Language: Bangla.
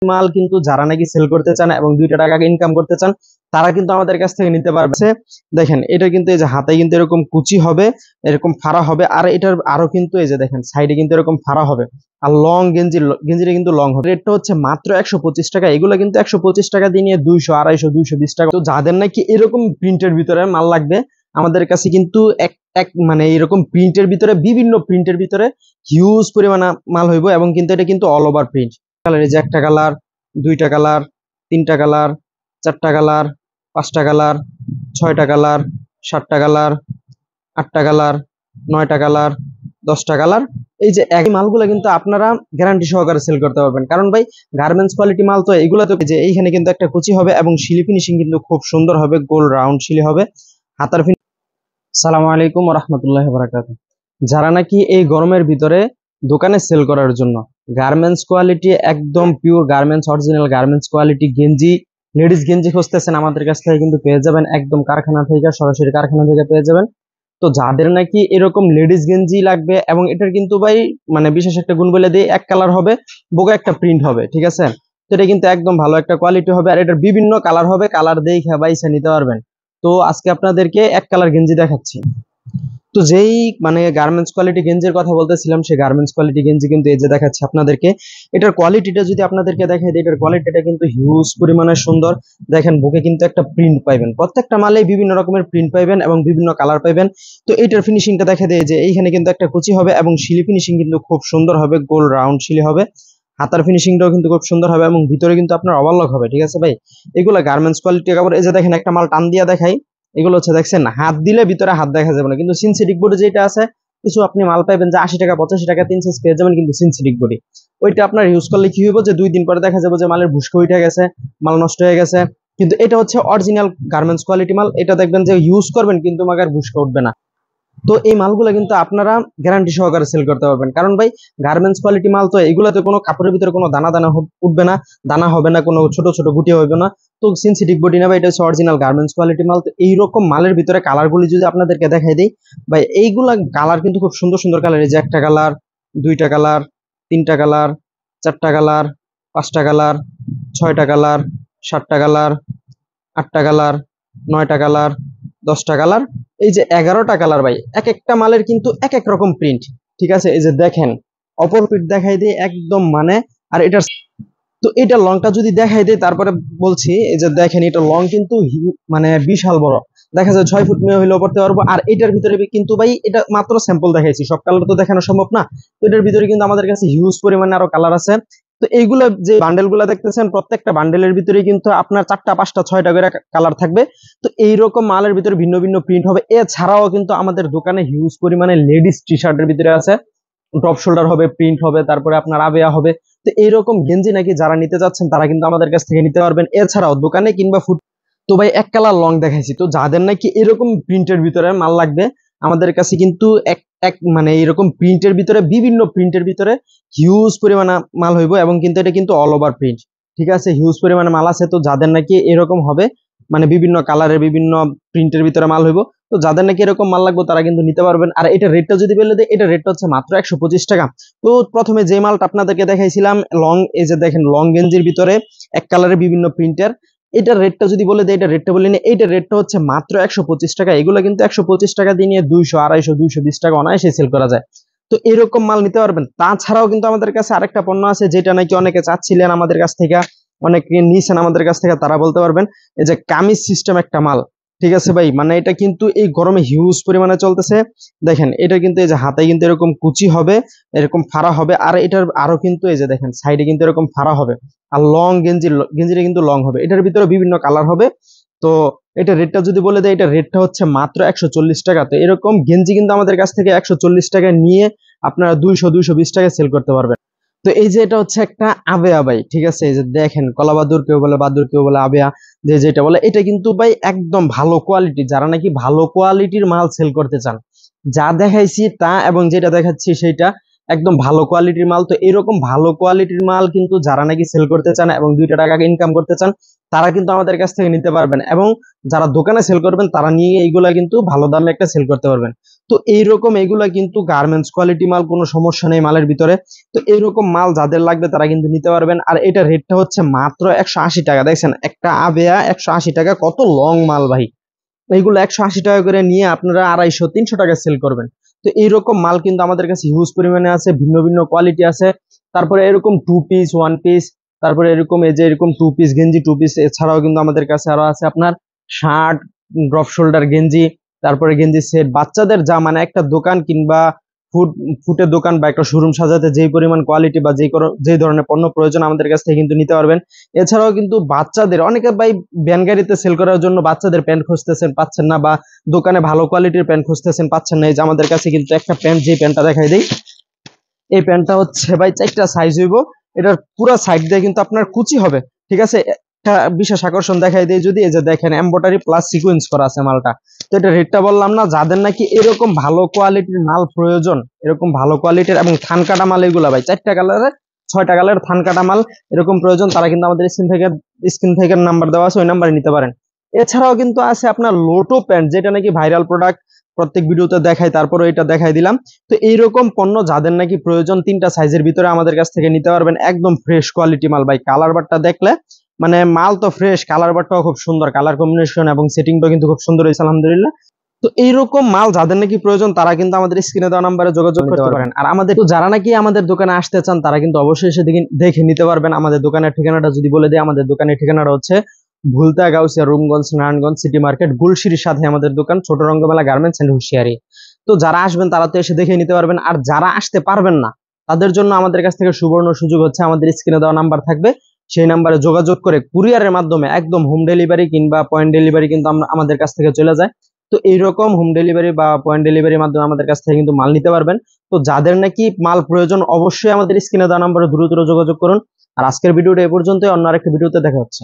মাল কিন্তু যারা নাকি সেল করতে চান এবং 2টা টাকা ইনকাম করতে চান তারা কিন্তু আমাদের কাছ থেকে নিতে পারবে। দেখেন এটা কিন্তু এই যে হাতে কিন্তু এরকম কুচি হবে, এরকম ফাড়া হবে, আর এটার আরো কিন্তু এই যে দেখেন সাইডে কিন্তু এরকম ফাড়া হবে, আর লং গেঞ্জিটা কিন্তু লং হবে। রেটটা হচ্ছে মাত্র 125 টাকা। এগুলো কিন্তু 125 টাকা দিয়ে নিয়ে 200, 250, 220 টাকা। তো যাদের নাকি এরকম প্রিন্টের ভিতরে মাল লাগবে আমাদের কাছে কিন্তু এক এক মানে এরকম প্রিন্টের ভিতরে বিভিন্ন প্রিন্টের ভিতরে হিউজ পরিমাণে মাল হইব, এবং কিন্তু এটা কিন্তু অল ওভার প্রিন্ট। কালার এই যে একটা কালার, 2টা কালার, 3টা কালার, 4টা কালার, 5টা কালার, 6টা কালার, 7টা কালার, 8টা কালার, 9টা কালার, 10টা কালার। এই যে একই মালগুলো কিন্তু আপনারা গ্যারান্টি সহকারে সেল করতে পারবেন, কারণ ভাই গার্মেন্টস কোয়ালিটি মাল তো এগুলো। তো যে এইখানে কিন্তু একটা কুচি হবে এবং শিলি ফিনিশিং কিন্তু খুব সুন্দর হবে, গোল রাউন্ড শিলি হবে হাতার। সালামু আলাইকুম ওয়া রাহমাতুল্লাহি ওয়া বারাকাতুহু। যারা নাকি এই গরমের ভিতরে দোকানে সেল করার জন্য গার্মেন্টস কোয়ালিটি, একদম pure garments, original garments quality গেঞ্জি, লেডিস গেঞ্জি খুঁজতেছেন আমাদের কাছ থেকে কিন্তু পেয়ে যাবেন, একদম কারখানা থেকে, সরাসরি কারখানা থেকে পেয়ে যাবেন। তো যাদের নাকি এরকম লেডিস গেঞ্জি লাগবে, এবং এটার কিন্তু ভাই মানে বিশেষ একটা গুণ বলে দিয়ে, এক কালার হবে, বোগা একটা প্রিন্ট হবে, ঠিক আছে। তো এটা কিন্তু একদম ভালো একটা কোয়ালিটি হবে, আর এটার বিভিন্ন কালার হবে, কালার দেখে বাইসে নিতে পারবেন। তো আজকে আপনাদেরকে এক কালার গেঞ্জি দেখাচ্ছি। তো যেই মানে গার্মেন্টস কোয়ালিটি গেঞ্জির কথা বলতেছিলাম, সেই গার্মেন্টস কোয়ালিটি গেঞ্জি কিন্তু এই যে দেখাচ্ছি আপনাদেরকে। এটার কোয়ালিটিটা যদি আপনাদেরকে দেখাই দিই, এটার কোয়ালিটিটা কিন্তু হিউজ পরিমাণে সুন্দর। দেখেন বুকে কিন্তু একটা প্রিন্ট পাইবেন, প্রত্যেকটা মালেই বিভিন্ন রকমের প্রিন্ট পাইবেন এবং বিভিন্ন কালার পাইবেন। তো এইটার ফিনিশিংটা দেখা দেয় যে এইখানে কিন্তু একটা কুচি হবে, এবং শিলি ফিনিশিং কিন্তু খুব সুন্দর হবে, গোল রাউন্ড শিলি হবে। হাতার ফিনিশিংটাও কিন্তু খুব সুন্দর হবে, এবং ভিতরে কিন্তু আপনার ওভারলক হবে, ঠিক আছে ভাই। এগুলো গার্মেন্টস কোয়ালিটি কাপড়। এই যে দেখেন একটা মাল টান দিয়া দেখাই, এগুলো হচ্ছে দেখছেন হাত দিলে ভিতরে হাত দেখা যাবে না, কিন্তু সিনথেটিক বডি যেটা আছে, কিছু আপনি মাল পাইবেন যে 80 টাকা 85 টাকা 3 সাইজ পেয়ে যাবেন, কিন্তু সিনথেটিক বডি ওইটা আপনার ইউজ করলে কি হইব যে 2 দিন পরে দেখা যাবে যে মালের ভুসকা উঠে গেছে, মাল নষ্ট হয়ে গেছে। কিন্তু এটা হচ্ছে অরিজিনাল গার্মেন্টস কোয়ালিটি মাল, এটা দেখবেন যে ইউজ করবেন কিন্তু মাগার ভুসকা উঠবে না। তো এই মালগুলো কিন্তু আপনারা গ্যারান্টি সহকারে সেল করতে পারবেন, কারণ ভাই গার্মেন্টস কোয়ালিটি মাল তো এগুলোতে কোনো কাপড়ের ভিতরে কোনো দানা দানা উঠবে না, দানা হবে না, কোনো ছোট ছোট গুটি হবে না। তো সিনথেটিক বডি নেবে, এটা হচ্ছে অরিজিনাল গার্মেন্টস কোয়ালিটি মাল। তো এইরকম মালের ভিতরে কালারগুলি যদি আপনাদেরকে দেখাই দিই ভাই, এইগুলা কালার কিন্তু খুব সুন্দর সুন্দর কালার। এই যে একটা কালার, 2টা কালার, 3টা কালার, 4টা কালার, 5টা কালার, 6টা কালার, 7টা কালার, 8টা কালার, 9টা কালার, 10টা কালার। এই যে 11টা কালার ভাই, এক একটা মালের কিন্তু এক এক রকম প্রিন্ট, ঠিক আছে। এই যে দেখেন অপর প্রিন্ট দেখাই দিই একদম মানে, আর এটার তো এটা লংটা যদি দেখাই দেয় তারপরে বলছি। এই যে দেখেন এটা লং কিন্তু মানে বিশাল বড়, দেখা যায় 6 ফুট মেয়ে হইলেও পড়তে পারবো। আর এটার ভিতরে কিন্তু ভাই এটা মাত্র স্যাম্পল দেখাইছি, সব কালার তো দেখানো সম্ভব না। তো এটার ভিতরে কিন্তু আমাদের কাছে হিউজ পরিমাণে আরো কালার আছে। তো এইগুলা যে বান্ডেল গুলা দেখতেছেন, প্রত্যেকটা বান্ডেলের ভিতরে কিন্তু আপনার 4টা 5টা 6টা করে কালার থাকবে। তো এইরকম মালের ভিতরে ভিন্ন ভিন্ন প্রিন্ট হবে। এছাড়াও কিন্তু আমাদের দোকানে হিউজ পরিমাণে লেডিস টি শার্টের ভিতরে আছে, ড্রপ শোল্ডার হবে, প্রিন্ট হবে, তারপরে আপনার আবেয়া হবে। তো এইরকম গেঞ্জি নাকি যারা নিতে যাচ্ছেন তারা কিন্তু আমাদের কাছ থেকে নিতে পারবেন। এছাড়াও দোকানে কিংবা ফুট। তো ভাই এক কালার লং দেখাইছি, তো যাদের নাকি এরকম প্রিন্টের ভিতরে মাল লাগবে আমাদের কাছে কিন্তু এক এক মানে এরকম প্রিন্টের ভিতরে বিভিন্ন প্রিন্টের ভিতরে হিউজ পরিমাণে মাল হইব, এবং কিন্তু এটা কিন্তু অল ওভার প্রিন্ট, ঠিক আছে। হিউজ পরিমাণে মাল আছে। তো যাদের নাকি এরকম হবে মানে বিভিন্ন কালারের বিভিন্ন প্রিন্টের ভিতরে মাল হইব, তো যাদের নাকি এরকম মাল লাগবে তারা কিন্তু নিতে পারবেন। আর এটা রেটটা যদি বলে দেয়, এটা রেটটা হচ্ছে মাত্র 125 টাকা। তো প্রথমে যে মালটা আপনাদেরকে দেখাইছিলাম লং, এই যে দেখেন লং গেঞ্জির ভিতরে এক কালারের বিভিন্ন প্রিন্টের, এটার রেটটা যদি বলে দেয়, এটা রেটটা বলে নিই, এইটার রেটটা হচ্ছে মাত্র 125 টাকা। এগুলো কিন্তু 125 টাকা দিয়ে নিয়ে 200, 250, 220 টাকা অনায়াসে সেল করা যায়। তো এরকম মাল নিতে পারবেন। তাছাড়াও কিন্তু আমাদের কাছে আরেকটা পণ্য আছে যেটা নাকি অনেকে চাচ্ছিলেন আমাদের কাছ থেকে, অনেকে নিয়েছেন আমাদের কাছ থেকে, তারা বলতে পারবেন। এই যে কামিজ সিস্টেম একটা মাল, ঠিক আছে ভাই, মানে এটা কিন্তু এই গরমে হিউজ পরিমাণে চলতেছে। দেখেন এটা কিন্তু এই যে হাতে কিন্তু এরকম কুচি হবে, এরকম ফাড়া হবে, আর এটার আরো কিন্তু এই যে দেখেন সাইডে কিন্তু এরকম ফাড়া হবে, আর লং গেঞ্জিটা কিন্তু লং হবে। এটার ভিতরে বিভিন্ন কালার হবে। তো এটা রেটটা যদি বলে দেয়, এটা রেটটা হচ্ছে মাত্র 140 টাকা। তো এরকম গেঞ্জি কিন্তু আমাদের কাছ থেকে 140 টাকা নিয়ে আপনারা 200, 220 টাকা সেল করতে পারবেন। তো এই যে এটা হচ্ছে একটা আবেয়া ভাই, ঠিক আছে। এই যে দেখেন কলা বাদুর কেউ বলে, বাদুর কেউ বলে, আবেয়া যে যেটা বলে, এটা কিন্তু ভাই একদম ভালো কোয়ালিটি। যারা নাকি ভালো কোয়ালিটির মাল সেল করতে চান, যা দেখাইছি তা এবং যেটা দেখাচ্ছি সেটা একদম ভালো কোয়ালিটির মাল। তো এরকম ভালো কোয়ালিটির মাল কিন্তু যারা নাকি সেল করতে চান এবং 2টা টাকা ইনকাম করতে চান তারা কিন্তু আমাদের কাছ থেকে নিতে পারবেন, এবং যারা দোকানে সেল করবেন তারা নিয়ে এইগুলা কিন্তু ভালো দামে একটা সেল করতে পারবেন। তো এইরকম এগুলা কিন্তু গার্মেন্টস কোয়ালিটি মাল, কোনো সমস্যা নেই মালের ভিতরে। তো এইরকম মাল যাদের লাগবে তারা কিন্তু নিতে পারবেন। আর এটা রেটটা হচ্ছে মাত্র 180 টাকা। দেখছেন একটা আবেয়া 180 টাকা, কত লং মাল ভাই। এইগুলো 180 টাকা করে নিয়ে আপনারা 250-300 টাকা সেল করবেন। তো এইরকম মাল কিন্তু আমাদের কাছে হিউজ পরিমাণে আছে, ভিন্ন ভিন্ন কোয়ালিটি আছে। তারপরে এরকম 2 পিস 1 পিস, তারপরে এরকম এই যে এরকম 2 পিস গেঞ্জি 2 পিস, এছাড়াও কিন্তু আমাদের কাছে আরো আছে আপনার শার্ট, ড্রপ শোল্ডার গেঞ্জি, তারপরে গেঞ্জি সেট, বাচ্চাদের যা মানে একটা দোকান কিংবা ফুটের দোকান বা একটা শোরুম সাজাতে যেই পরিমাণ কোয়ালিটি বা যে ধরনের পণ্য প্রয়োজন আমাদের কাছ থেকে কিন্তু নিতে পারবেন। এছাড়াও কিন্তু বাচ্চাদের অনেকে ভাই ভ্যান গাড়িতে সেল করার জন্য বাচ্চাদের প্যান্ট খুঁজতেছেন, পাচ্ছেন না, বা দোকানে ভালো কোয়ালিটির প্যান্ট খুঁজতেছেন, পাচ্ছেন না। এই যে আমাদের কাছে কিন্তু একটা প্যান্ট, যে প্যান্টটা দেখাই দিই, এই প্যান্টটা হচ্ছে ভাই 4টা সাইজ হইব। এটার পুরো সাইড দিয়ে কিন্তু আপনার কুচি হবে, ঠিক আছে। একটা বিশেষ আকর্ষণ দেখাই দিই যদি, এই যে দেখেন এমব্রয়ডারি প্লাস সিকোয়েন্স করা আছে মালটা। তো এটা রেটটা বললাম না, যাদের নাকি এরকম ভালো কোয়ালিটির মাল প্রয়োজন, এরকম ভালো কোয়ালিটির এবং থান কাটা মাল, এগুলা ভাই 4টা কালারের 6টা কালারের থান কাটা মাল এরকম প্রয়োজন, তারা কিন্তু আমাদের স্ক্রিন থেকে নাম্বার দেওয়া আছে, ওই নাম্বারে নিতে পারেন। এছাড়াও কিন্তু আছে আপনার লোটো প্যান্ট, যেটা নাকি ভাইরাল প্রোডাক্ট, প্রত্যেক ভিডিওতে দেখাই, তারপরে এটা দেখাই দিলাম। তো এইরকম পণ্য যাদের নাকি প্রয়োজন 3টা সাইজের ভিতরে আমাদের কাছ থেকে নিতে পারবেন। একদম ফ্রেশ কোয়ালিটি মাল ভাই। কালার বারটা দেখলে মানে মাল তো ফ্রেশ, কালার বারটাও খুব সুন্দর, কালার কম্বিনেশন এবং সেটিংটাও কিন্তু খুব সুন্দর হয়েছে আলহামদুলিল্লাহ। তো এইরকম মাল যাদের নাকি প্রয়োজন তারা কিন্তু আমাদের স্ক্রিনে দেওয়া নাম্বারে যোগাযোগ করতে পারেন। আর আমাদের তো যারা নাকি আমাদের দোকানে আসতে চান তারা কিন্তু অবশ্যই এসে দেখে নিতে পারবেন। আমাদের দোকানের ঠিকানাটা যদি বলে দিই, আমাদের দোকানের ঠিকানাটা হচ্ছে ভুলতা, গাউসিয়া, রূপগঞ্জ, নারায়ণগঞ্জ সিটি মার্কেট, গুলশিরির সাথে আমাদের দোকান, ছোট রঙ্গমেলা গার্মেন্টস এন্ড হুঁশিয়ারি। তো যারা আসবেন তারা তো এসে দেখে নিতে পারবেন। আর যারা আসতে পারবেন না তাদের জন্য আমাদের কাছ থেকে সুবর্ণ সুযোগ হচ্ছে, আমাদের স্ক্রিনে দেওয়া নাম্বার থাকবে, সেই নাম্বারে যোগাযোগ করে কুরিয়ারের মাধ্যমে একদম হোম ডেলিভারি কিংবা পয়েন্ট ডেলিভারি কিন্তু আমাদের কাছ থেকে চলে যায়। তো এইরকম হোম ডেলিভারি বা পয়েন্ট ডেলিভারির মাধ্যমে আমাদের কাছ থেকে কিন্তু মাল নিতে পারবেন। তো যাদের নাকি মাল প্রয়োজন অবশ্যই আমাদের স্ক্রিনে দেওয়া নাম্বারে দ্রুত যোগাযোগ করুন। আর আজকের ভিডিওটা এ পর্যন্তই, অন্য আরেকটা ভিডিওতে দেখা হচ্ছে।